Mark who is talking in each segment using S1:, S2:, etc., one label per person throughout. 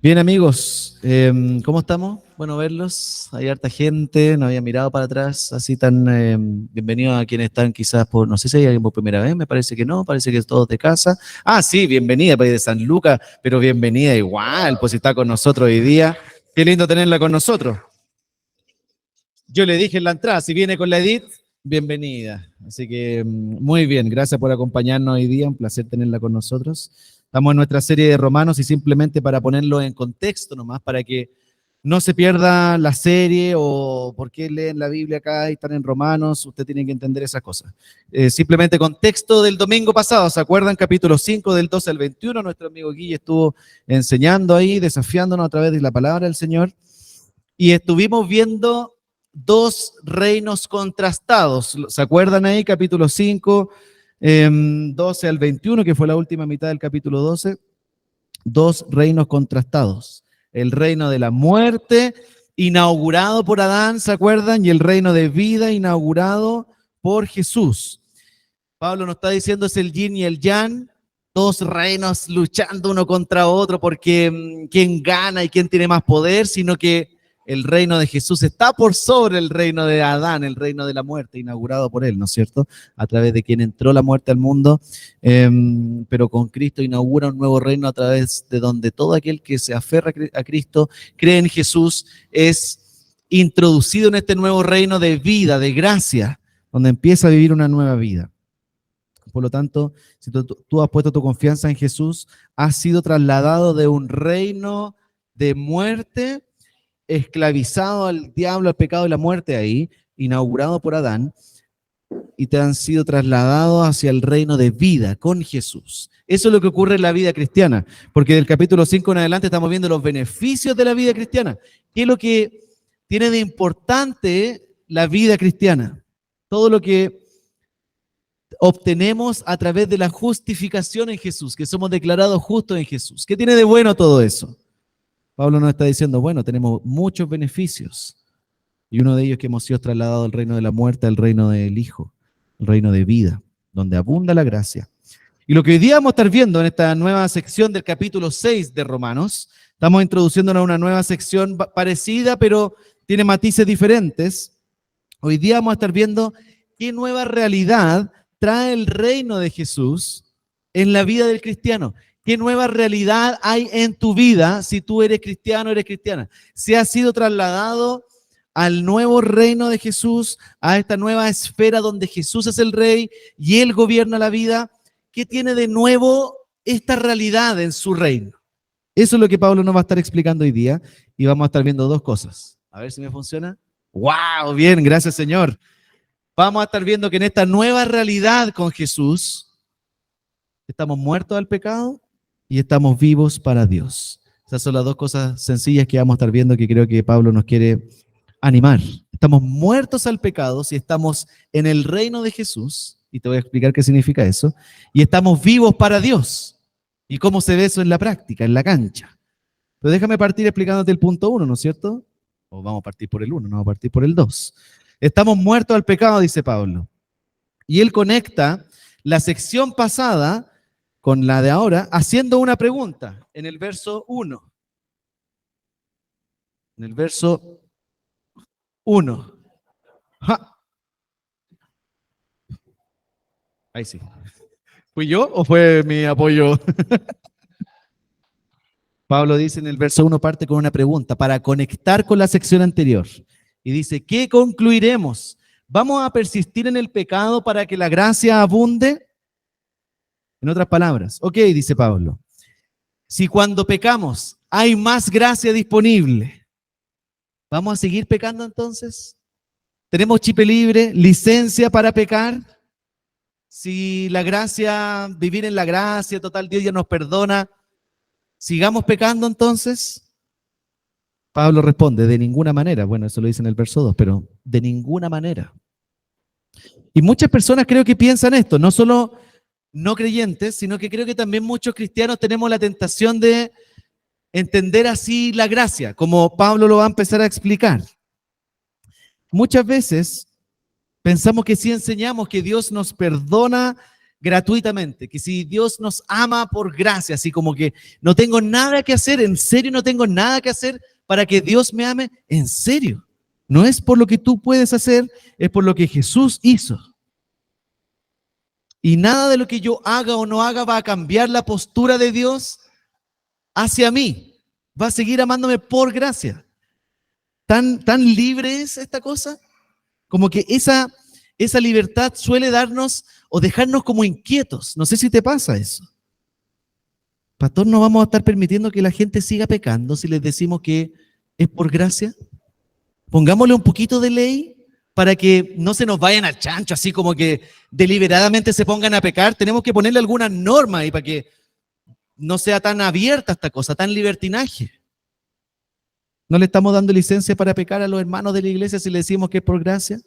S1: Bien, amigos, ¿cómo estamos? Bueno verlos, hay harta gente, no había mirado para atrás, así tan bienvenidos a quienes están quizás por, no sé si hay alguien por primera vez, me parece que no, parece que es todos de casa. Ah, sí, bienvenida, país de San Lucas, pero bienvenida igual, pues si está con nosotros hoy día. Qué lindo tenerla con nosotros. Yo le dije en la entrada, si viene con la Edith, bienvenida. Así que muy bien, gracias por acompañarnos hoy día, un placer tenerla con nosotros. Estamos en nuestra serie de Romanos y simplemente para ponerlo en contexto nomás, para que no se pierda la serie o por qué leen la Biblia acá y están en Romanos, usted tiene que entender esas cosas. Simplemente contexto del domingo pasado, ¿se acuerdan? Capítulo 5 del 12 al 21, nuestro amigo Guille estuvo enseñando ahí, desafiándonos a través de la palabra del Señor y estuvimos viendo dos reinos contrastados. ¿Se acuerdan ahí? Capítulo 5, 12 al 21, que fue la última mitad del capítulo 12. Dos reinos contrastados. El reino de la muerte, inaugurado por Adán, ¿se acuerdan? Y el reino de vida, inaugurado por Jesús. Pablo nos está diciendo es el yin y el yang, dos reinos luchando uno contra otro porque quién gana y quién tiene más poder, sino que el reino de Jesús está por sobre el reino de Adán, el reino de la muerte, inaugurado por él, ¿no es cierto? A través de quien entró la muerte al mundo, pero con Cristo inaugura un nuevo reino a través de donde todo aquel que se aferra a Cristo, cree en Jesús, es introducido en este nuevo reino de vida, de gracia, donde empieza a vivir una nueva vida. Por lo tanto, si tú has puesto tu confianza en Jesús, has sido trasladado de un reino de muerte, esclavizado al diablo, al pecado y la muerte ahí, inaugurado por Adán, y te han sido trasladados hacia el reino de vida con Jesús. Eso es lo que ocurre en la vida cristiana, porque del capítulo 5 en adelante estamos viendo los beneficios de la vida cristiana. ¿Qué es lo que tiene de importante la vida cristiana? Todo lo que obtenemos a través de la justificación en Jesús, que somos declarados justos en Jesús. ¿Qué tiene de bueno todo eso? Pablo nos está diciendo, bueno, tenemos muchos beneficios. Y uno de ellos es que hemos sido trasladados del reino de la muerte al reino del Hijo, el reino de vida, donde abunda la gracia. Y lo que hoy día vamos a estar viendo en esta nueva sección del capítulo 6 de Romanos, estamos introduciéndonos a una nueva sección parecida, pero tiene matices diferentes. Hoy día vamos a estar viendo qué nueva realidad trae el reino de Jesús en la vida del cristiano. ¿Qué nueva realidad hay en tu vida si tú eres cristiano o eres cristiana? Si has sido trasladado al nuevo reino de Jesús, a esta nueva esfera donde Jesús es el rey y Él gobierna la vida, ¿qué tiene de nuevo esta realidad en su reino? Eso es lo que Pablo nos va a estar explicando hoy día y vamos a estar viendo dos cosas. A ver si me funciona. ¡Wow! Bien, gracias Señor. Vamos a estar viendo que en esta nueva realidad con Jesús estamos muertos al pecado y estamos vivos para Dios. Esas son las dos cosas sencillas que vamos a estar viendo que creo que Pablo nos quiere animar. Estamos muertos al pecado si estamos en el reino de Jesús, y te voy a explicar qué significa eso, y estamos vivos para Dios. ¿Y cómo se ve eso en la práctica, en la cancha? Pero déjame partir explicándote el punto 1, ¿no es cierto? O vamos a partir por el 1, no vamos a partir por el 2. Estamos muertos al pecado, dice Pablo. Y él conecta la sección pasada con la de ahora, haciendo una pregunta en el verso 1. En el verso 1. ¡Ja! Ahí sí. ¿Fui yo o fue mi apoyo? Pablo dice en el verso 1, parte con una pregunta para conectar con la sección anterior. Y dice, ¿qué concluiremos? ¿Vamos a persistir en el pecado para que la gracia abunde? En otras palabras, ok, dice Pablo, si cuando pecamos hay más gracia disponible, ¿vamos a seguir pecando entonces? ¿Tenemos chip libre, licencia para pecar? Si la gracia, vivir en la gracia, total, Dios ya nos perdona, ¿sigamos pecando entonces? Pablo responde, de ninguna manera. Bueno, eso lo dice en el verso 2, pero de ninguna manera. Y muchas personas creo que piensan esto, no solo no creyentes, sino que creo que también muchos cristianos tenemos la tentación de entender así la gracia, como Pablo lo va a empezar a explicar. Muchas veces pensamos que si enseñamos que Dios nos perdona gratuitamente, que si Dios nos ama por gracia, así como que no tengo nada que hacer, en serio no tengo nada que hacer para que Dios me ame, en serio. No es por lo que tú puedes hacer, es por lo que Jesús hizo. Y nada de lo que yo haga o no haga va a cambiar la postura de Dios hacia mí. Va a seguir amándome por gracia. Tan libre es esta cosa, como que esa libertad suele darnos o dejarnos como inquietos. No sé si te pasa eso. Pastor, ¿no vamos a estar permitiendo que la gente siga pecando si les decimos que es por gracia? Pongámosle un poquito de ley para que no se nos vayan al chancho, así como que deliberadamente se pongan a pecar. Tenemos que ponerle algunas normas ahí para que no sea tan abierta esta cosa, tan libertinaje. ¿No le estamos dando licencia para pecar a los hermanos de la iglesia si le decimos que es por gracia?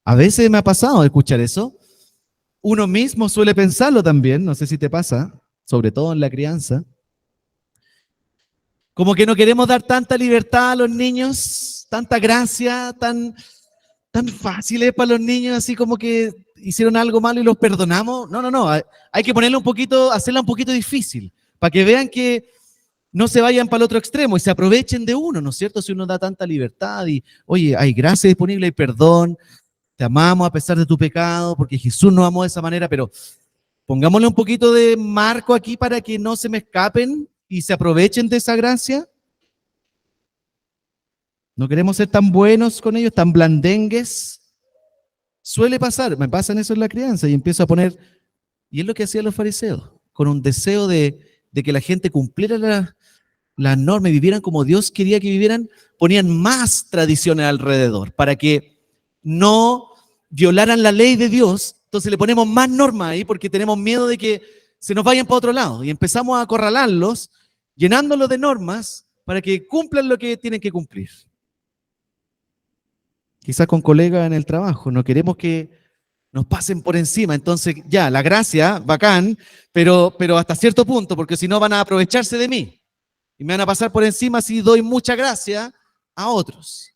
S1: A veces me ha pasado escuchar eso. Uno mismo suele pensarlo también, no sé si te pasa, sobre todo en la crianza. Como que no queremos dar tanta libertad a los niños, tanta gracia, tan fácil es para los niños, así como que hicieron algo malo y los perdonamos. No. Hay que ponerle un poquito, hacerla un poquito difícil, para que vean que no se vayan para el otro extremo y se aprovechen de uno, ¿no es cierto? Si uno da tanta libertad y, oye, hay gracia disponible, hay perdón, te amamos a pesar de tu pecado, porque Jesús nos amó de esa manera, pero pongámosle un poquito de marco aquí para que no se me escapen y se aprovechen de esa gracia. No queremos ser tan buenos con ellos, tan blandengues. Suele pasar, me pasan eso en la crianza y empiezo a poner, y es lo que hacían los fariseos, con un deseo de que la gente cumpliera las normas y vivieran como Dios quería que vivieran, ponían más tradiciones alrededor para que no violaran la ley de Dios. Entonces le ponemos más normas ahí porque tenemos miedo de que se nos vayan para otro lado y empezamos a acorralarlos, llenándolos de normas para que cumplan lo que tienen que cumplir. Quizás con colegas en el trabajo, no queremos que nos pasen por encima, entonces ya, la gracia, bacán, pero hasta cierto punto, porque si no van a aprovecharse de mí y me van a pasar por encima si doy mucha gracia a otros.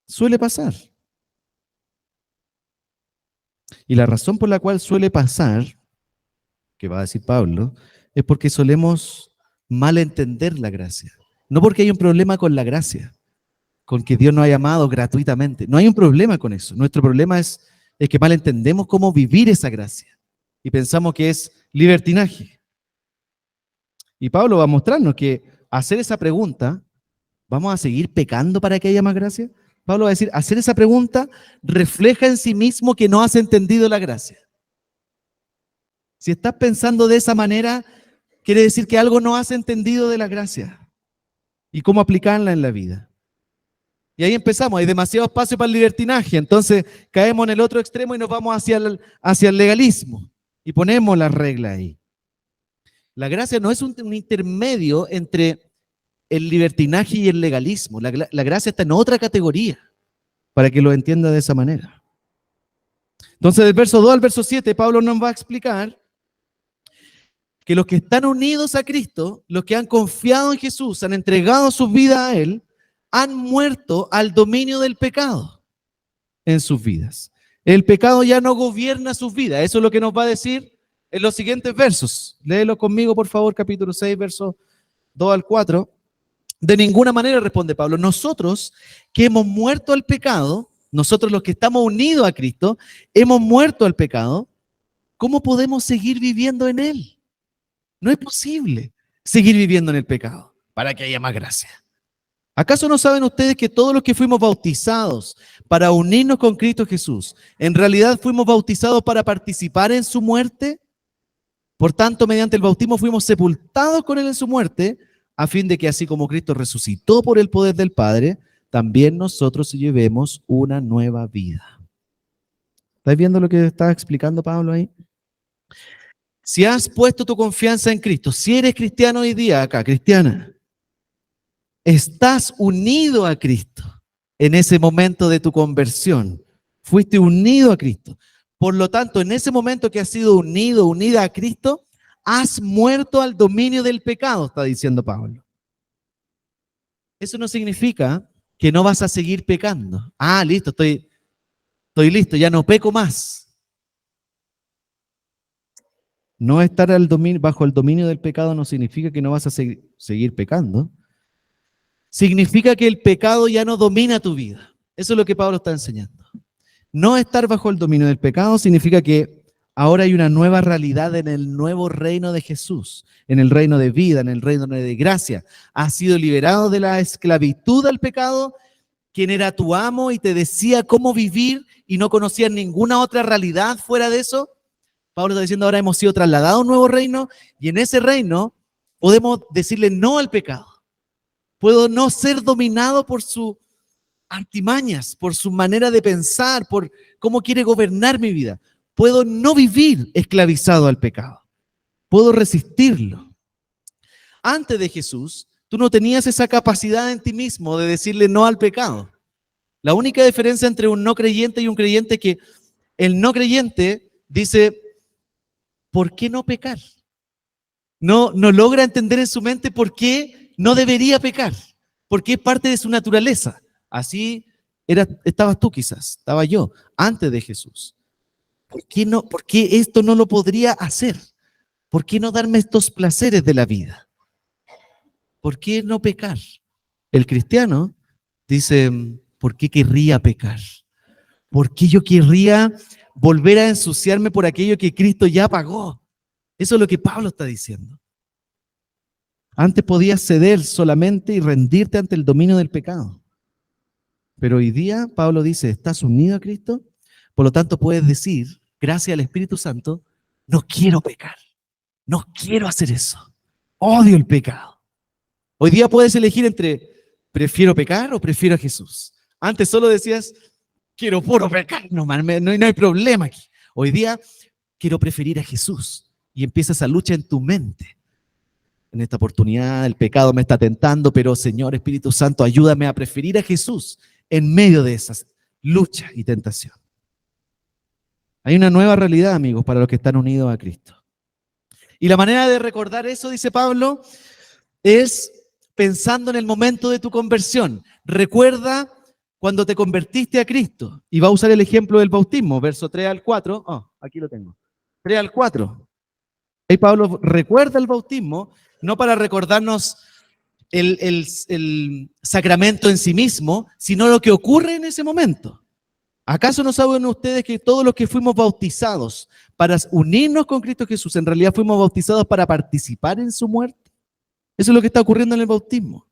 S1: Suele pasar. Y la razón por la cual suele pasar, que va a decir Pablo, es porque solemos malentender la gracia. No porque hay un problema con la gracia, con que Dios nos haya amado gratuitamente. No hay un problema con eso. Nuestro problema es que malentendemos cómo vivir esa gracia y pensamos que es libertinaje. Y Pablo va a mostrarnos que hacer esa pregunta, ¿vamos a seguir pecando para que haya más gracia? Pablo va a decir, hacer esa pregunta refleja en sí mismo que no has entendido la gracia. Si estás pensando de esa manera, quiere decir que algo no has entendido de la gracia y cómo aplicarla en la vida. Y ahí empezamos, hay demasiado espacio para el libertinaje, entonces caemos en el otro extremo y nos vamos hacia el legalismo y ponemos las reglas ahí. La gracia no es un intermedio entre el libertinaje y el legalismo. La gracia está en otra categoría, para que lo entienda de esa manera. Entonces, del verso 2 al verso 7, Pablo nos va a explicar que los que están unidos a Cristo, los que han confiado en Jesús, han entregado su vida a Él, han muerto al dominio del pecado en sus vidas. El pecado ya no gobierna sus vidas. Eso es lo que nos va a decir en los siguientes versos. Léelo conmigo, por favor, capítulo 6, versos 2 al 4. De ninguna manera, responde Pablo, nosotros que hemos muerto al pecado, nosotros los que estamos unidos a Cristo, hemos muerto al pecado, ¿cómo podemos seguir viviendo en él? No es posible seguir viviendo en el pecado para que haya más gracia. ¿Acaso no saben ustedes que todos los que fuimos bautizados para unirnos con Cristo Jesús, en realidad fuimos bautizados para participar en su muerte? Por tanto, mediante el bautismo fuimos sepultados con él en su muerte, a fin de que así como Cristo resucitó por el poder del Padre, también nosotros llevemos una nueva vida. ¿Estás viendo lo que está explicando Pablo ahí? Si has puesto tu confianza en Cristo, si eres cristiano hoy día acá, cristiana, estás unido a Cristo en ese momento de tu conversión. Fuiste unido a Cristo. Por lo tanto, en ese momento que has sido unido, unida a Cristo, has muerto al dominio del pecado, está diciendo Pablo. Eso no significa que no vas a seguir pecando. Ah, listo, estoy listo, ya no peco más. No estar bajo el dominio del pecado no significa que no vas a seguir pecando. Significa que el pecado ya no domina tu vida. Eso es lo que Pablo está enseñando. No estar bajo el dominio del pecado significa que ahora hay una nueva realidad en el nuevo reino de Jesús, en el reino de vida, en el reino de gracia. Has sido liberado de la esclavitud al pecado, quien era tu amo y te decía cómo vivir y no conocías ninguna otra realidad fuera de eso. Pablo está diciendo, ahora hemos sido trasladados a un nuevo reino y en ese reino podemos decirle no al pecado. Puedo no ser dominado por sus artimañas, por su manera de pensar, por cómo quiere gobernar mi vida. Puedo no vivir esclavizado al pecado. Puedo resistirlo. Antes de Jesús, tú no tenías esa capacidad en ti mismo de decirle no al pecado. La única diferencia entre un no creyente y un creyente es que el no creyente dice, ¿por qué no pecar? No logra entender en su mente por qué no debería pecar, porque es parte de su naturaleza. Así estabas tú quizás, estaba yo, antes de Jesús. ¿Por qué esto no lo podría hacer? ¿Por qué no darme estos placeres de la vida? ¿Por qué no pecar? El cristiano dice, ¿por qué querría pecar? ¿Por qué yo querría volver a ensuciarme por aquello que Cristo ya pagó? Eso es lo que Pablo está diciendo. Antes podías ceder solamente y rendirte ante el dominio del pecado. Pero hoy día Pablo dice, ¿estás unido a Cristo? Por lo tanto puedes decir, gracias al Espíritu Santo, no quiero pecar. No quiero hacer eso. Odio el pecado. Hoy día puedes elegir entre, ¿prefiero pecar o prefiero a Jesús? Antes solo decías, quiero puro pecar, no hay problema aquí. Hoy día quiero preferir a Jesús. Y empieza esa lucha en tu mente. En esta oportunidad el pecado me está tentando, pero Señor Espíritu Santo, ayúdame a preferir a Jesús en medio de esas luchas y tentación. Hay una nueva realidad, amigos, para los que están unidos a Cristo. Y la manera de recordar eso, dice Pablo, es pensando en el momento de tu conversión. Recuerda cuando te convertiste a Cristo. Y va a usar el ejemplo del bautismo, verso 3 al 4. Aquí lo tengo. 3 al 4. Ahí Pablo recuerda el bautismo, no para recordarnos el sacramento en sí mismo, sino lo que ocurre en ese momento. ¿Acaso no saben ustedes que todos los que fuimos bautizados para unirnos con Cristo Jesús, en realidad fuimos bautizados para participar en su muerte? Eso es lo que está ocurriendo en el bautismo.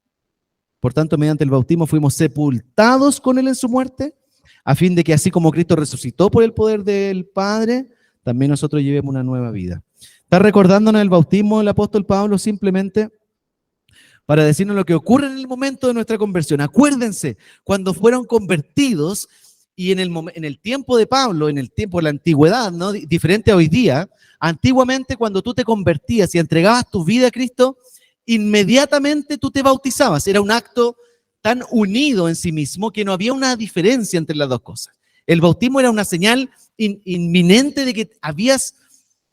S1: Por tanto, mediante el bautismo fuimos sepultados con Él en su muerte, a fin de que así como Cristo resucitó por el poder del Padre, también nosotros llevemos una nueva vida. Está recordándonos el bautismo el apóstol Pablo simplemente para decirnos lo que ocurre en el momento de nuestra conversión. Acuérdense, cuando fueron convertidos, y en el tiempo de Pablo, en el tiempo de la antigüedad, ¿no? Diferente a hoy día, antiguamente cuando tú te convertías y entregabas tu vida a Cristo, inmediatamente tú te bautizabas. Era un acto tan unido en sí mismo que no había una diferencia entre las dos cosas. El bautismo era una señal inminente de que habías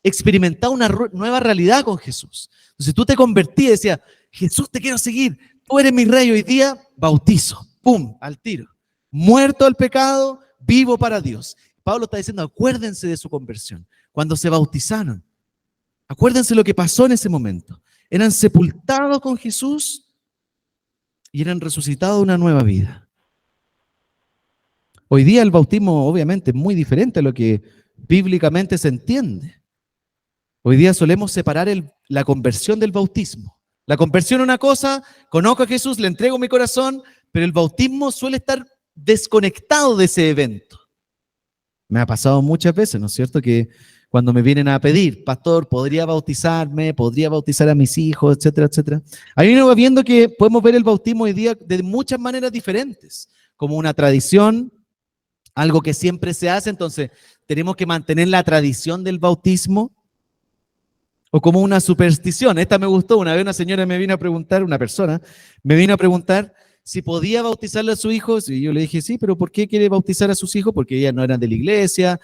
S1: experimentado una nueva realidad con Jesús. Entonces tú te convertías y decías, Jesús, te quiero seguir, tú eres mi rey, hoy día bautizo, pum, al tiro. Muerto al pecado, vivo para Dios. Pablo está diciendo, acuérdense de su conversión. Cuando se bautizaron, acuérdense lo que pasó en ese momento. Eran sepultados con Jesús y eran resucitados a una nueva vida. Hoy día el bautismo obviamente es muy diferente a lo que bíblicamente se entiende. Hoy día solemos separar la conversión del bautismo. La conversión es una cosa, conozco a Jesús, le entrego mi corazón, pero el bautismo suele estar desconectado de ese evento. Me ha pasado muchas veces, ¿no es cierto?, que cuando me vienen a pedir, pastor, ¿podría bautizarme? ¿Podría bautizar a mis hijos? Etcétera, etcétera. Ahí uno va viendo que podemos ver el bautismo hoy día de muchas maneras diferentes, como una tradición, algo que siempre se hace, entonces tenemos que mantener la tradición del bautismo, o como una superstición. Esta me gustó, una vez una señora me vino a preguntar, una persona, me vino a preguntar si podía bautizarle a sus hijos, y yo le dije, sí, pero ¿por qué quiere bautizar a sus hijos? Porque ellas no eran de la iglesia,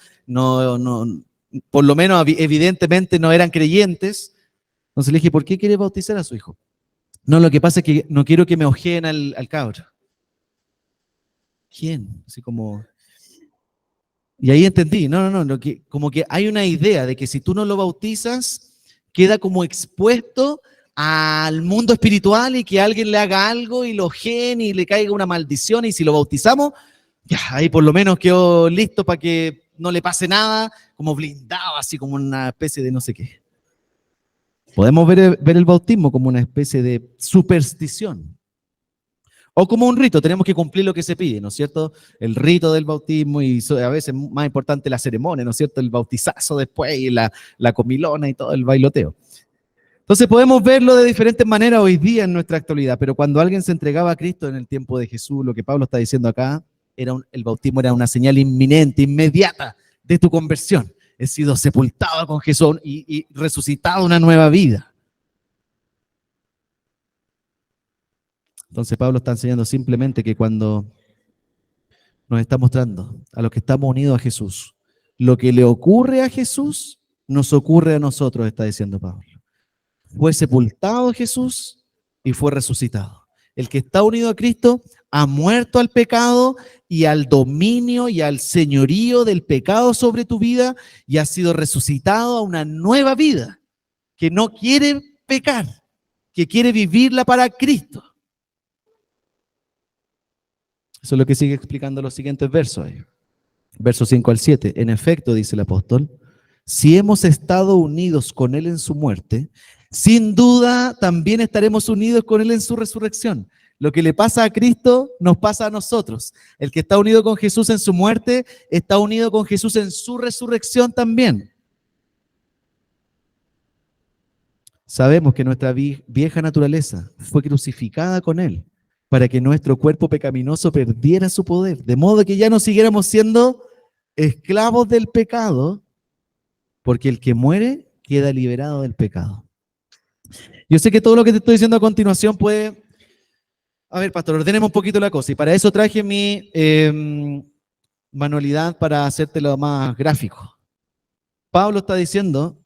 S1: por lo menos evidentemente no eran creyentes. Entonces le dije, ¿por qué quiere bautizar a su hijo? No, lo que pasa es que no quiero que me ojeen al cabro. ¿Quién? Así como... Y ahí entendí, como que hay una idea de que si tú no lo bautizas, queda como expuesto al mundo espiritual y que alguien le haga algo y lo gene y le caiga una maldición y si lo bautizamos, ya, ahí por lo menos quedó listo para que no le pase nada, como blindado, así como una especie de no sé qué. Podemos ver el bautismo como una especie de superstición. O como un rito, tenemos que cumplir lo que se pide, ¿no es cierto? El rito del bautismo y a veces más importante la ceremonia, ¿no es cierto? El bautizazo después y la comilona y todo el bailoteo. Entonces podemos verlo de diferentes maneras hoy día en nuestra actualidad, pero cuando alguien se entregaba a Cristo en el tiempo de Jesús, lo que Pablo está diciendo acá, el bautismo era una señal inminente, inmediata de tu conversión. He sido sepultado con Jesús y resucitado a una nueva vida. Entonces Pablo está enseñando simplemente que cuando nos está mostrando a los que estamos unidos a Jesús, lo que le ocurre a Jesús, nos ocurre a nosotros, está diciendo Pablo. Fue sepultado Jesús y fue resucitado. El que está unido a Cristo ha muerto al pecado y al dominio y al señorío del pecado sobre tu vida y ha sido resucitado a una nueva vida que no quiere pecar, que quiere vivirla para Cristo. Eso es lo que sigue explicando los siguientes versos. Versos 5 al 7. En efecto, dice el apóstol, si hemos estado unidos con Él en su muerte, sin duda también estaremos unidos con Él en su resurrección. Lo que le pasa a Cristo nos pasa a nosotros. El que está unido con Jesús en su muerte, está unido con Jesús en su resurrección también. Sabemos que nuestra vieja naturaleza fue crucificada con Él para que nuestro cuerpo pecaminoso perdiera su poder, de modo que ya no siguiéramos siendo esclavos del pecado, porque el que muere queda liberado del pecado. Yo sé que todo lo que te estoy diciendo a continuación puede... A ver, pastor, ordenemos un poquito la cosa, y para eso traje mi manualidad para hacértelo más gráfico. Pablo está diciendo,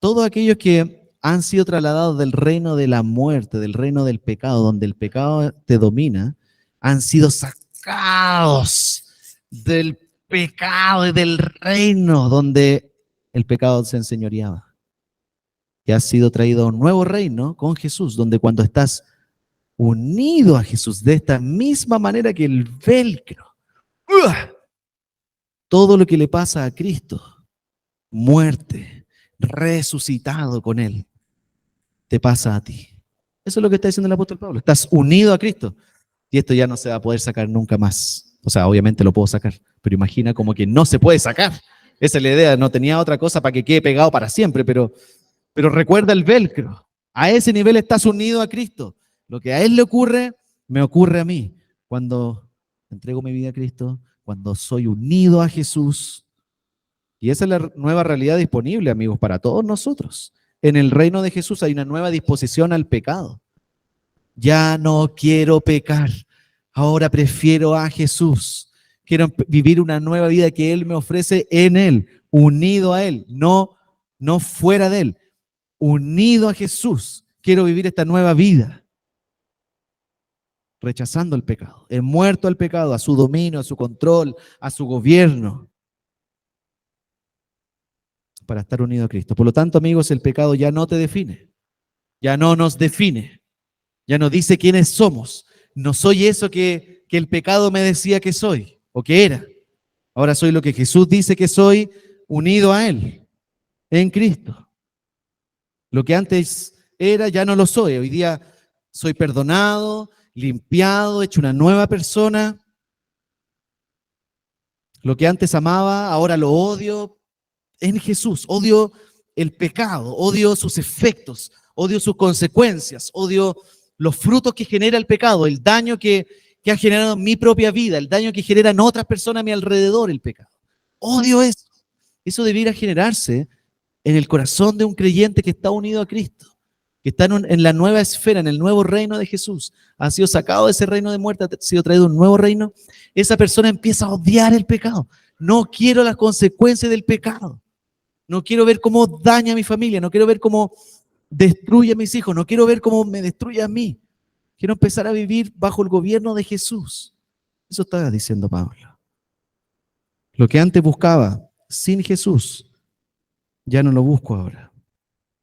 S1: todos aquellos que han sido trasladados del reino de la muerte, del reino del pecado, donde el pecado te domina, han sido sacados del pecado y del reino donde el pecado se enseñoreaba. Y has sido traído a un nuevo reino con Jesús, donde cuando estás unido a Jesús de esta misma manera que el velcro, todo lo que le pasa a Cristo, muerte, resucitado con Él, te pasa a ti. Eso es lo que está diciendo el apóstol Pablo. Estás unido a Cristo y esto ya no se va a poder sacar nunca más. O sea, obviamente lo puedo sacar, pero imagina como que no se puede sacar. Esa es la idea, no tenía otra cosa para que quede pegado para siempre, pero recuerda el velcro. A ese nivel estás unido a Cristo. Lo que a Él le ocurre, me ocurre a mí. Cuando entrego mi vida a Cristo, cuando soy unido a Jesús. Y esa es la nueva realidad disponible, amigos, para todos nosotros. En el reino de Jesús hay una nueva disposición al pecado. Ya no quiero pecar, ahora prefiero a Jesús. Quiero vivir una nueva vida que Él me ofrece en Él, unido a Él, no fuera de Él. Unido a Jesús, quiero vivir esta nueva vida. Rechazando el pecado. He muerto al pecado, a su dominio, a su control, a su gobierno, para estar unido a Cristo. Por lo tanto, amigos, el pecado ya no te define, ya no nos define, ya no dice quiénes somos. No soy eso que el pecado me decía que soy o que era. Ahora soy lo que Jesús dice que soy, unido a Él, en Cristo. Lo que antes era, ya no lo soy. Hoy día soy perdonado, limpiado, hecho una nueva persona. Lo que antes amaba, ahora lo odio. En Jesús, odio el pecado, odio sus efectos, odio sus consecuencias, odio los frutos que genera el pecado, el daño que ha generado en mi propia vida, el daño que genera en otras personas a mi alrededor el pecado. Odio eso. Eso debiera generarse en el corazón de un creyente que está unido a Cristo, que está en la nueva esfera, en el nuevo reino de Jesús. Ha sido sacado de ese reino de muerte, ha sido traído a un nuevo reino. Esa persona empieza a odiar el pecado. No quiero las consecuencias del pecado. No quiero ver cómo daña a mi familia, no quiero ver cómo destruye a mis hijos, no quiero ver cómo me destruye a mí. Quiero empezar a vivir bajo el gobierno de Jesús. Eso está diciendo Pablo. Lo que antes buscaba sin Jesús, ya no lo busco ahora.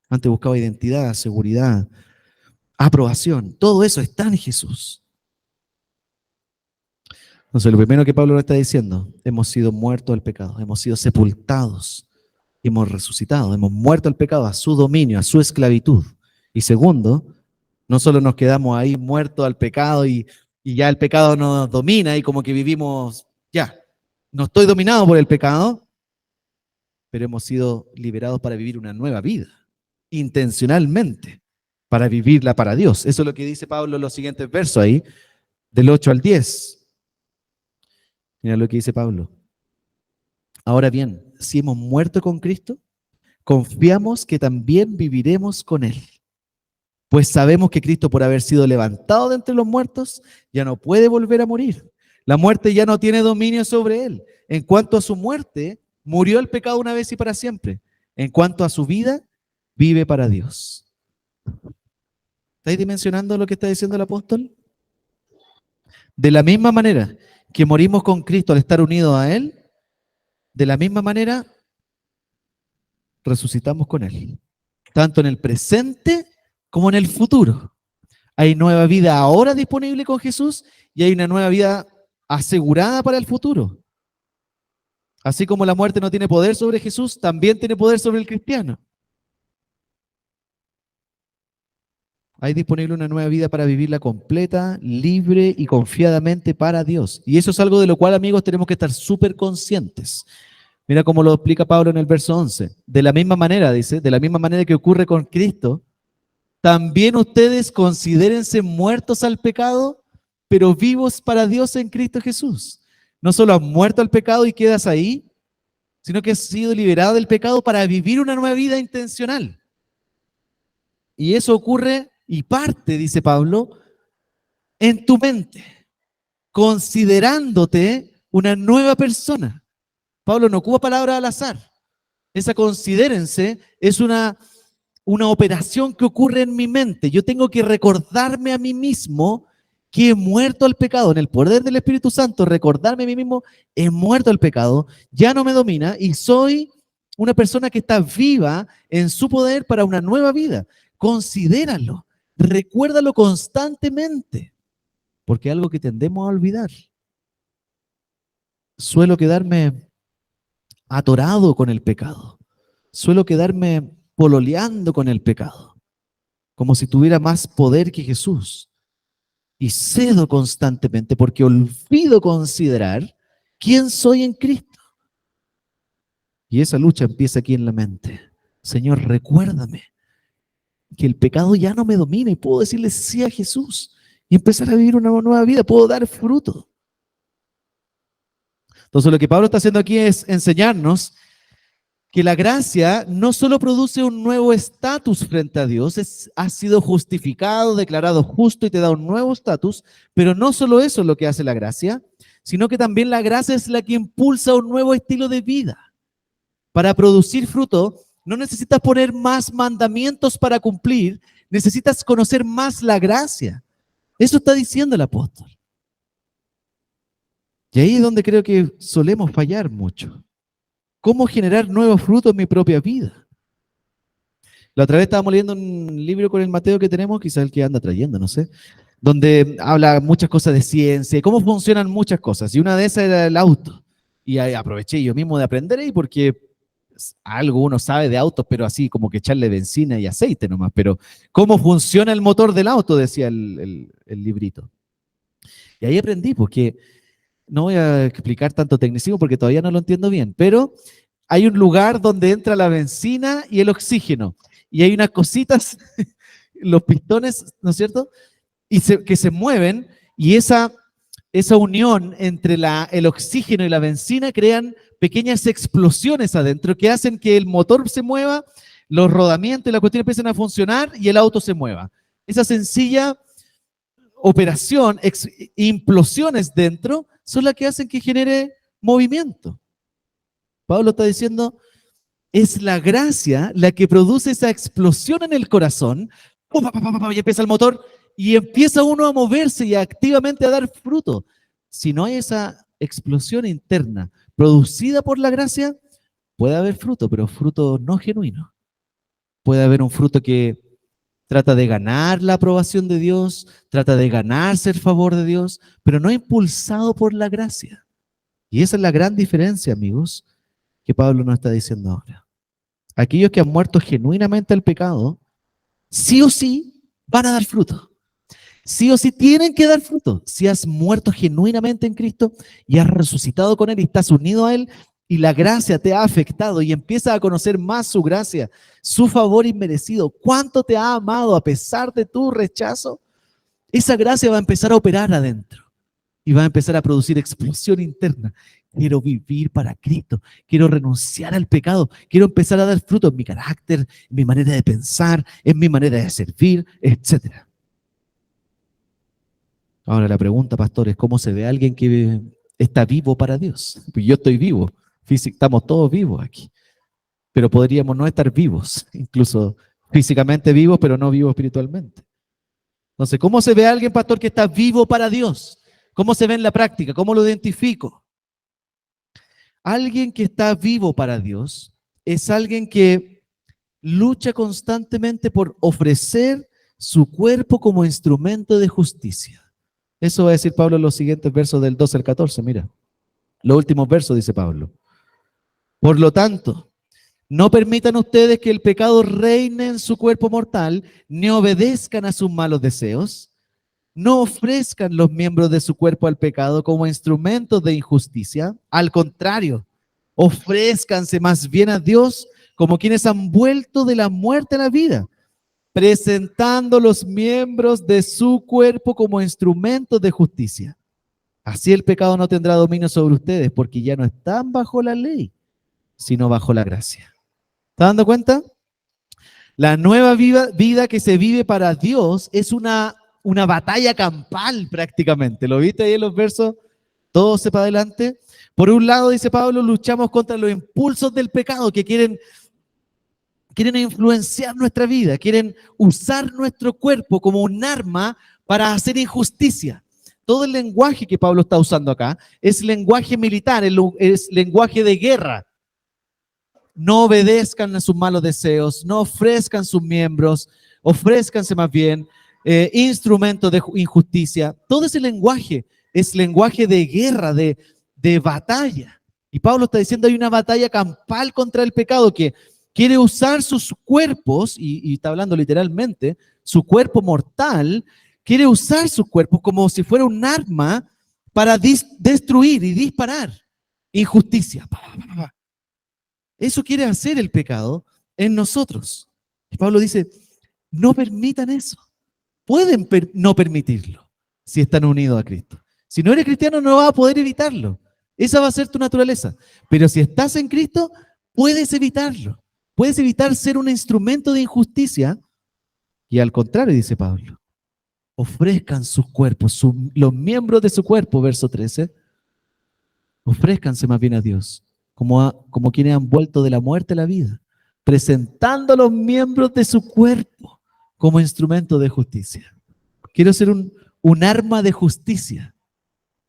S1: Antes buscaba identidad, seguridad, aprobación. Todo eso está en Jesús. Entonces, lo primero que Pablo nos está diciendo, hemos sido muertos al pecado, hemos sido sepultados, hemos resucitado, hemos muerto al pecado, a su dominio, a su esclavitud. Y segundo, no solo nos quedamos ahí muertos al pecado y ya el pecado nos domina y como que vivimos, ya, no estoy dominado por el pecado, pero hemos sido liberados para vivir una nueva vida, intencionalmente, para vivirla para Dios. Eso es lo que dice Pablo en los siguientes versos ahí, del 8 al 10. Mira lo que dice Pablo. Ahora bien, si hemos muerto con Cristo, confiamos que también viviremos con Él. Pues sabemos que Cristo, por haber sido levantado de entre los muertos, ya no puede volver a morir. La muerte ya no tiene dominio sobre Él. En cuanto a su muerte, murió el pecado una vez y para siempre. En cuanto a su vida, vive para Dios. ¿Estáis dimensionando lo que está diciendo el apóstol? De la misma manera que morimos con Cristo al estar unidos a Él, de la misma manera resucitamos con Él, tanto en el presente como en el futuro. Hay nueva vida ahora disponible con Jesús y hay una nueva vida asegurada para el futuro. Así como la muerte no tiene poder sobre Jesús, también tiene poder sobre el cristiano. Hay disponible una nueva vida para vivirla completa, libre y confiadamente para Dios. Y eso es algo de lo cual, amigos, tenemos que estar súper conscientes. Mira cómo lo explica Pablo en el verso 11. De la misma manera, dice, de la misma manera que ocurre con Cristo, también ustedes considérense muertos al pecado, pero vivos para Dios en Cristo Jesús. No solo has muerto al pecado y quedas ahí, sino que has sido liberado del pecado para vivir una nueva vida intencional. Y eso ocurre y parte, dice Pablo, en tu mente, considerándote una nueva persona. Pablo no ocupa palabras al azar. Esa considérense es una operación que ocurre en mi mente. Yo tengo que recordarme a mí mismo que he muerto al pecado. En el poder del Espíritu Santo, recordarme a mí mismo, he muerto al pecado, ya no me domina y soy una persona que está viva en su poder para una nueva vida. Considéralo, recuérdalo constantemente, porque es algo que tendemos a olvidar. Suelo quedarme atorado con el pecado. Suelo quedarme pololeando con el pecado, como si tuviera más poder que Jesús. Y cedo constantemente porque olvido considerar quién soy en Cristo. Y esa lucha empieza aquí en la mente. Señor, recuérdame que el pecado ya no me domina y puedo decirle sí a Jesús y empezar a vivir una nueva vida, puedo dar fruto. Entonces lo que Pablo está haciendo aquí es enseñarnos que la gracia no solo produce un nuevo estatus frente a Dios, has sido justificado, declarado justo y te da un nuevo estatus, pero no solo eso es lo que hace la gracia, sino que también la gracia es la que impulsa un nuevo estilo de vida. Para producir fruto, no necesitas poner más mandamientos para cumplir, necesitas conocer más la gracia. Eso está diciendo el apóstol. Y ahí es donde creo que solemos fallar mucho. ¿Cómo generar nuevos frutos en mi propia vida? La otra vez estábamos leyendo un libro con el Mateo que tenemos, quizás el que anda trayendo, no sé, donde habla muchas cosas de ciencia, cómo funcionan muchas cosas, y una de esas era el auto. Y ahí aproveché yo mismo de aprender ahí porque algo uno sabe de autos, pero así como que echarle benzina y aceite nomás, pero cómo funciona el motor del auto, decía el librito. Y ahí aprendí, porque no voy a explicar tanto tecnicismo porque todavía no lo entiendo bien, pero hay un lugar donde entra la benzina y el oxígeno, y hay unas cositas, los pistones, ¿no es cierto?, que se mueven, y esa unión entre el oxígeno y la benzina crean pequeñas explosiones adentro que hacen que el motor se mueva, los rodamientos y la cuestión empiecen a funcionar y el auto se mueva. Esa sencilla operación, implosiones dentro, son las que hacen que genere movimiento. Pablo está diciendo, es la gracia la que produce esa explosión en el corazón, y empieza el motor, y empieza uno a moverse y activamente a dar fruto. Si no hay esa explosión interna producida por la gracia, puede haber fruto, pero fruto no genuino. Puede haber un fruto que trata de ganar la aprobación de Dios, trata de ganarse el favor de Dios, pero no impulsado por la gracia. Y esa es la gran diferencia, amigos, que Pablo nos está diciendo ahora. Aquellos que han muerto genuinamente al pecado, sí o sí van a dar fruto. Sí o sí tienen que dar fruto. Si has muerto genuinamente en Cristo y has resucitado con Él y estás unido a Él y la gracia te ha afectado y empiezas a conocer más su gracia, su favor inmerecido, cuánto te ha amado a pesar de tu rechazo, esa gracia va a empezar a operar adentro y va a empezar a producir explosión interna. Quiero vivir para Cristo, quiero renunciar al pecado, quiero empezar a dar fruto en mi carácter, en mi manera de pensar, en mi manera de servir, etcétera. Ahora la pregunta, pastor, es cómo se ve alguien que está vivo para Dios. Pues yo estoy vivo, estamos todos vivos aquí, pero podríamos no estar vivos, incluso físicamente vivos, pero no vivos espiritualmente. Entonces, ¿cómo se ve alguien, pastor, que está vivo para Dios? ¿Cómo se ve en la práctica? ¿Cómo lo identifico? Alguien que está vivo para Dios es alguien que lucha constantemente por ofrecer su cuerpo como instrumento de justicia. Eso va a decir Pablo en los siguientes versos del 12 al 14, mira. Los últimos versos dice Pablo. Por lo tanto, no permitan ustedes que el pecado reine en su cuerpo mortal, ni obedezcan a sus malos deseos. No ofrezcan los miembros de su cuerpo al pecado como instrumentos de injusticia. Al contrario, ofrézcanse más bien a Dios como quienes han vuelto de la muerte a la vida, presentando los miembros de su cuerpo como instrumentos de justicia. Así el pecado no tendrá dominio sobre ustedes, porque ya no están bajo la ley, sino bajo la gracia. ¿Está dando cuenta? La nueva vida que se vive para Dios es una batalla campal prácticamente. ¿Lo viste ahí en los versos 12 para adelante? Por un lado, dice Pablo, luchamos contra los impulsos del pecado que quieren influenciar nuestra vida, quieren usar nuestro cuerpo como un arma para hacer injusticia. Todo el lenguaje que Pablo está usando acá es lenguaje militar, es lenguaje de guerra. No obedezcan a sus malos deseos, no ofrezcan sus miembros, ofrézcanse más bien instrumentos de injusticia. Todo ese lenguaje es lenguaje de guerra, de batalla. Y Pablo está diciendo hay una batalla campal contra el pecado que quiere usar sus cuerpos, y está hablando literalmente, su cuerpo mortal, quiere usar sus cuerpos como si fuera un arma para destruir y disparar injusticia. Eso quiere hacer el pecado en nosotros. Y Pablo dice, no permitan eso. Pueden no permitirlo si están unidos a Cristo. Si no eres cristiano no vas a poder evitarlo. Esa va a ser tu naturaleza. Pero si estás en Cristo, puedes evitarlo. Puedes evitar ser un instrumento de injusticia. Y al contrario, dice Pablo, ofrezcan sus cuerpos, los miembros de su cuerpo, verso 13, ofrézcanse más bien a Dios, como quienes han vuelto de la muerte a la vida, presentando a los miembros de su cuerpo como instrumento de justicia. Quiero ser un arma de justicia,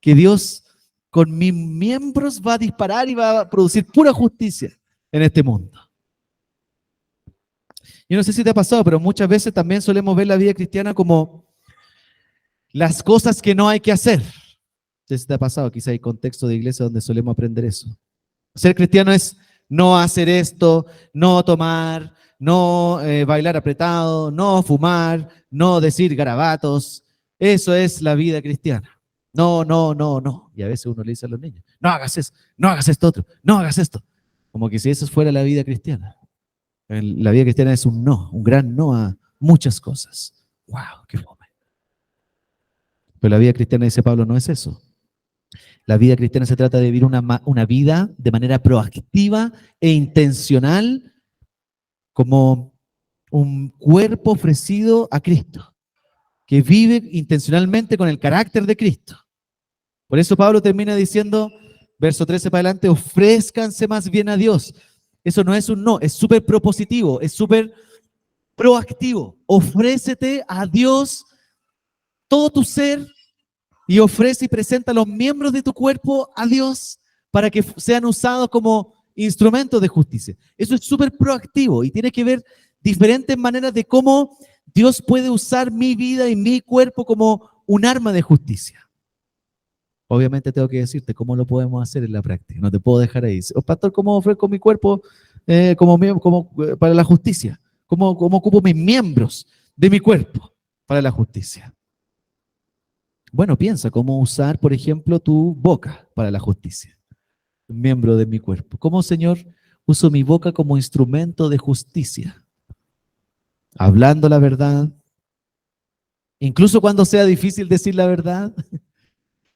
S1: que Dios con mis miembros va a disparar y va a producir pura justicia en este mundo. Yo no sé si te ha pasado, pero muchas veces también solemos ver la vida cristiana como las cosas que no hay que hacer. No sé si te ha pasado, quizá hay contexto de iglesia donde solemos aprender eso. Ser cristiano es no hacer esto, no tomar, no bailar apretado, no fumar, no decir garabatos. Eso es la vida cristiana. No, no, no, no. Y a veces uno le dice a los niños, no hagas eso, no hagas esto otro, no hagas esto. Como que si eso fuera la vida cristiana. La vida cristiana es un no, un gran no a muchas cosas. ¡Wow! ¡Qué fome! Pero la vida cristiana, dice Pablo, no es eso. La vida cristiana se trata de vivir una vida de manera proactiva e intencional como un cuerpo ofrecido a Cristo, que vive intencionalmente con el carácter de Cristo. Por eso Pablo termina diciendo, verso 13 para adelante, ofrézcanse más bien a Dios. Eso no es un no, es súper propositivo, es súper proactivo. Ofrécete a Dios todo tu ser y ofrece y presenta a los miembros de tu cuerpo a Dios para que sean usados como instrumentos de justicia. Eso es súper proactivo y tiene que ver diferentes maneras de cómo Dios puede usar mi vida y mi cuerpo como un arma de justicia. Obviamente tengo que decirte cómo lo podemos hacer en la práctica. No te puedo dejar ahí. Oh, pastor, ¿cómo ofrezco mi cuerpo para la justicia? ¿Cómo ocupo mis miembros de mi cuerpo para la justicia? Bueno, piensa cómo usar, por ejemplo, tu boca para la justicia. Un miembro de mi cuerpo. ¿Cómo, Señor, uso mi boca como instrumento de justicia? Hablando la verdad, incluso cuando sea difícil decir la verdad.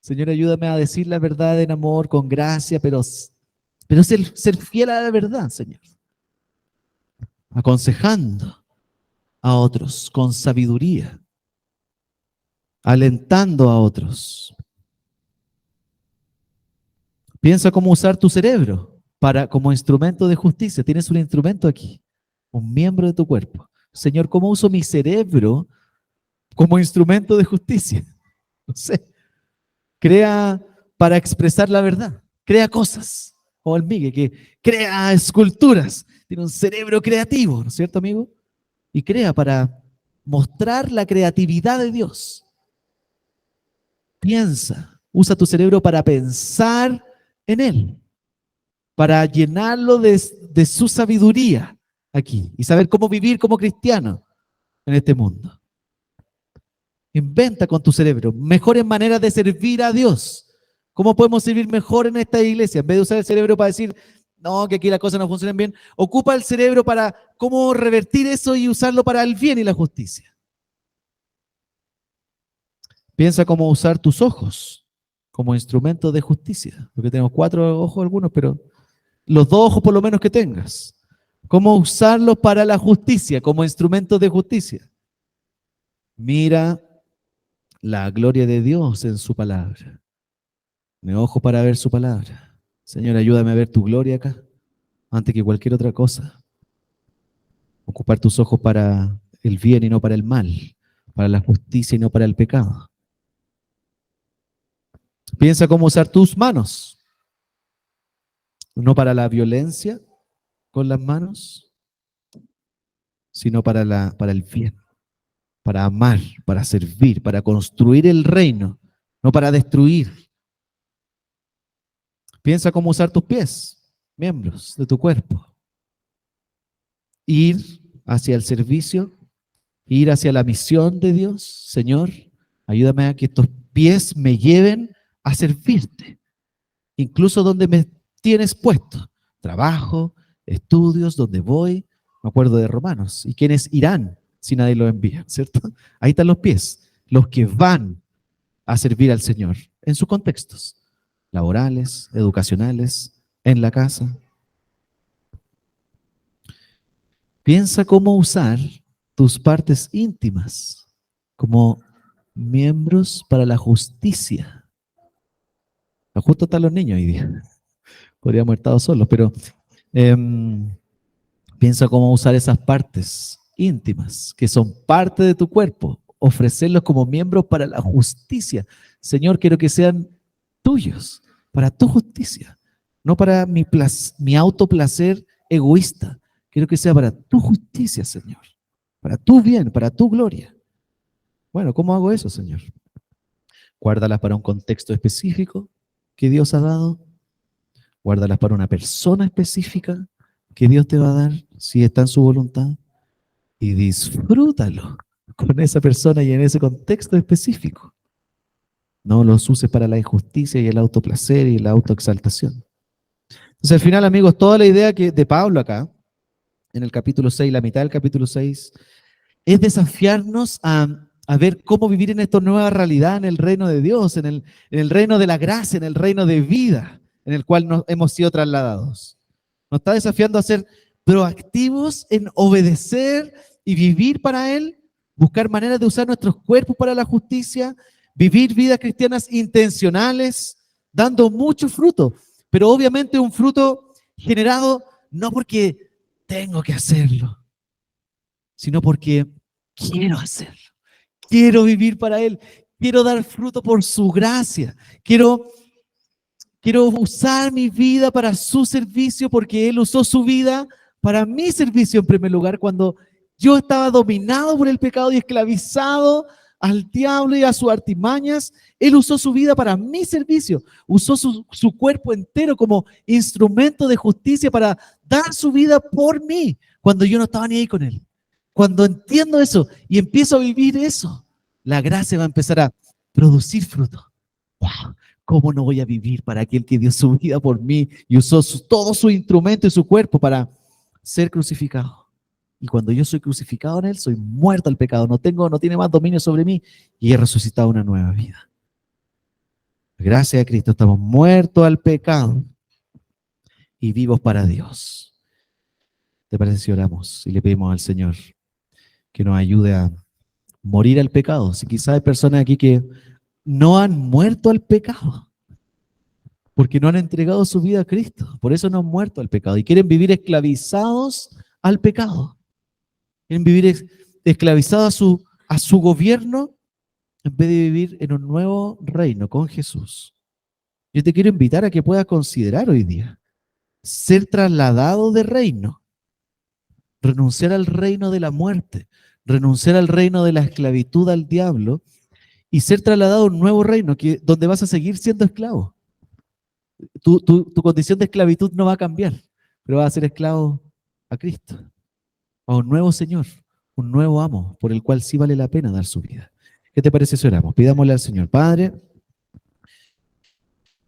S1: Señor, ayúdame a decir la verdad en amor, con gracia, pero ser fiel a la verdad, Señor. Aconsejando a otros con sabiduría, alentando a otros. Piensa cómo usar tu cerebro como instrumento de justicia. Tienes un instrumento aquí, un miembro de tu cuerpo. Señor, ¿cómo uso mi cerebro como instrumento de justicia? No sé. Crea para expresar la verdad. Crea cosas. Como el Miguel, que crea esculturas. Tiene un cerebro creativo, ¿no es cierto, amigo? Y crea para mostrar la creatividad de Dios. Piensa. Usa tu cerebro para pensar en Él. Para llenarlo de su sabiduría aquí. Y saber cómo vivir como cristiano en este mundo. Inventa con tu cerebro mejores maneras de servir a Dios. ¿Cómo podemos servir mejor en esta iglesia? En vez de usar el cerebro para decir, no, que aquí las cosas no funcionan bien, ocupa el cerebro para cómo revertir eso y usarlo para el bien y la justicia. Piensa cómo usar tus ojos como instrumento de justicia. Porque tenemos 4 ojos algunos, pero los 2 ojos por lo menos que tengas. ¿Cómo usarlos para la justicia, como instrumentos de justicia? Mira la gloria de Dios en su palabra. Me ojo para ver su palabra. Señor, ayúdame a ver tu gloria acá, antes que cualquier otra cosa. Ocupar tus ojos para el bien y no para el mal, para la justicia y no para el pecado. Piensa cómo usar tus manos, no para la violencia con las manos, sino para el bien, para amar, para servir, para construir el reino, no para destruir. Piensa cómo usar tus pies, miembros de tu cuerpo. Ir hacia el servicio, ir hacia la misión de Dios. Señor, ayúdame a que estos pies me lleven a servirte, incluso donde me tienes puesto. Trabajo, estudios, donde voy. Me acuerdo de Romanos. ¿Y quiénes irán si nadie los envía? ¿Cierto? Ahí están los pies, los que van a servir al Señor en sus contextos laborales, educacionales, en la casa. Piensa cómo usar tus partes íntimas como miembros para la justicia. Justo están los niños hoy día. Podríamos haber estado solos, pero piensa cómo usar esas partes íntimas que son parte de tu cuerpo, ofrecerlos como miembros para la justicia. Señor, quiero que sean tuyos, para tu justicia, no para mi autoplacer egoísta. Quiero que sea para tu justicia, Señor, para tu bien, para tu gloria. Bueno, ¿cómo hago eso, Señor? Guárdalas para un contexto específico que Dios ha dado. Guárdalas para una persona específica que Dios te va a dar, si está en su voluntad. Y disfrútalo con esa persona y en ese contexto específico. No los uses para la injusticia y el autoplacer y la autoexaltación. Entonces, al final, amigos, toda la idea de Pablo acá, en el capítulo 6, la mitad del capítulo 6, es desafiarnos a ver cómo vivir en esta nueva realidad, en el reino de Dios, en el reino de la gracia, en el reino de vida, en el cual nos hemos sido trasladados. Nos está desafiando a ser proactivos en obedecer y vivir para Él, buscar maneras de usar nuestros cuerpos para la justicia, vivir vidas cristianas intencionales, dando mucho fruto, pero obviamente un fruto generado no porque tengo que hacerlo, sino porque quiero hacerlo. Quiero vivir para Él. Quiero dar fruto por su gracia. Quiero Quiero usar mi vida para su servicio porque Él usó su vida para mi servicio en primer lugar cuando yo estaba dominado por el pecado y esclavizado al diablo y a sus artimañas. Él usó su vida para mi servicio, usó su cuerpo entero como instrumento de justicia para dar su vida por mí cuando yo no estaba ni ahí con Él. Cuando entiendo eso y empiezo a vivir eso, la gracia va a empezar a producir fruto. ¡Wow! ¿Cómo no voy a vivir para aquel que dio su vida por mí y usó todo su instrumento y su cuerpo para ser crucificado? Y cuando yo soy crucificado en Él, soy muerto al pecado, no tiene más dominio sobre mí y he resucitado una nueva vida. Gracias a Cristo estamos muertos al pecado y vivos para Dios. ¿Te parece si oramos y le pedimos al Señor que nos ayude a morir al pecado? Si quizás hay personas aquí que no han muerto al pecado, porque no han entregado su vida a Cristo, por eso no han muerto al pecado y quieren vivir esclavizados al pecado. Quieren vivir esclavizados a su gobierno en vez de vivir en un nuevo reino con Jesús. Yo te quiero invitar a que puedas considerar hoy día ser trasladado de reino, renunciar al reino de la muerte, renunciar al reino de la esclavitud al diablo y ser trasladado a un nuevo reino donde vas a seguir siendo esclavo. Tu condición de esclavitud no va a cambiar, pero vas a ser esclavo a Cristo, a un nuevo Señor, un nuevo amo por el cual sí vale la pena dar su vida. ¿Qué te parece si oramos? Pidámosle al Señor. Padre,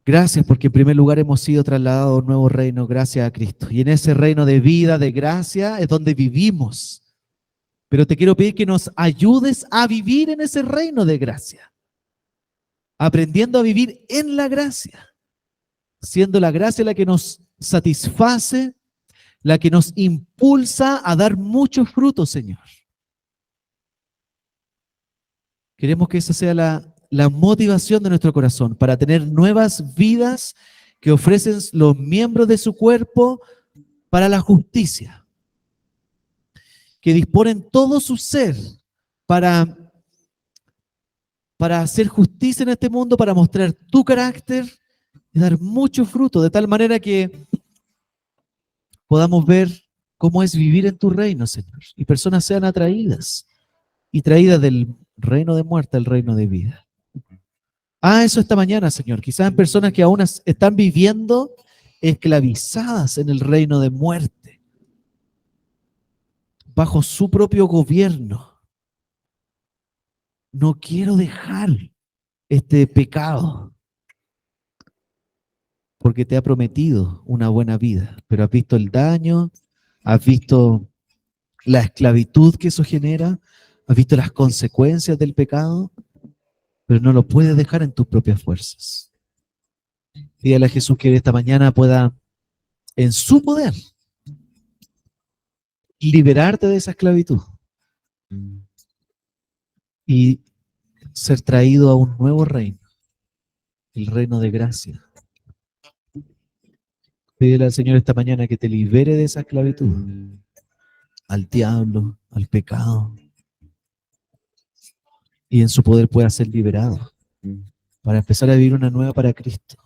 S1: gracias porque en primer lugar hemos sido trasladados a un nuevo reino gracias a Cristo. Y en ese reino de vida, de gracia, es donde vivimos. Pero te quiero pedir que nos ayudes a vivir en ese reino de gracia, aprendiendo a vivir en la gracia, siendo la gracia la que nos satisface, la que nos impulsa a dar muchos frutos, Señor. Queremos que esa sea la motivación de nuestro corazón para tener nuevas vidas que ofrecen los miembros de su cuerpo para la justicia, que disponen todo su ser para hacer justicia en este mundo, para mostrar tu carácter y dar mucho fruto, de tal manera que podamos ver cómo es vivir en tu reino, Señor, y personas sean atraídas y traídas del reino de muerte al reino de vida. Eso esta mañana, Señor. Quizás en personas que aún están viviendo esclavizadas en el reino de muerte, bajo su propio gobierno. No quiero dejar este pecado, porque te ha prometido una buena vida, pero has visto el daño, has visto la esclavitud que eso genera, has visto las consecuencias del pecado, pero no lo puedes dejar en tus propias fuerzas. Pídale a Jesús que esta mañana pueda, en su poder, liberarte de esa esclavitud y ser traído a un nuevo reino, el reino de gracia. Pídele al Señor esta mañana que te libere de esa esclavitud, al diablo, al pecado, y en su poder pueda ser liberado para empezar a vivir una nueva para Cristo.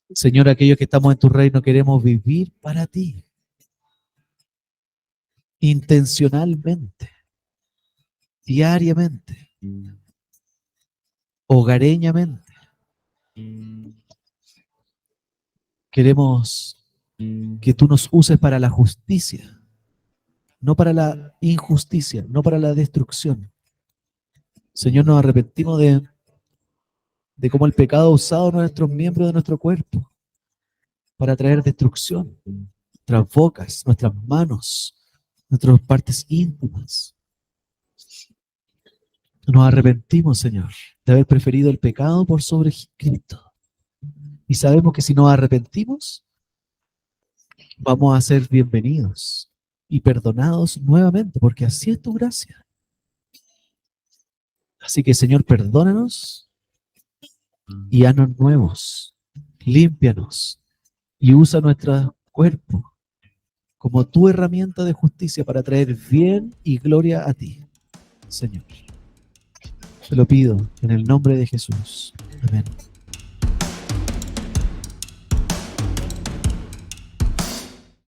S1: Señor, aquellos que estamos en tu reino queremos vivir para ti, intencionalmente, diariamente, hogareñamente. Queremos que tú nos uses para la justicia, no para la injusticia, no para la destrucción. Señor, nos arrepentimos de cómo el pecado ha usado nuestros miembros de nuestro cuerpo para traer destrucción, nuestras bocas, nuestras manos, nuestras partes íntimas. Nos arrepentimos, Señor, de haber preferido el pecado por sobre Cristo. Y sabemos que si nos arrepentimos, vamos a ser bienvenidos y perdonados nuevamente, porque así es tu gracia. Así que, Señor, perdónanos y haznos nuevos, límpianos y usa nuestro cuerpo como tu herramienta de justicia para traer bien y gloria a ti, Señor. Te lo pido en el nombre de Jesús. Amén.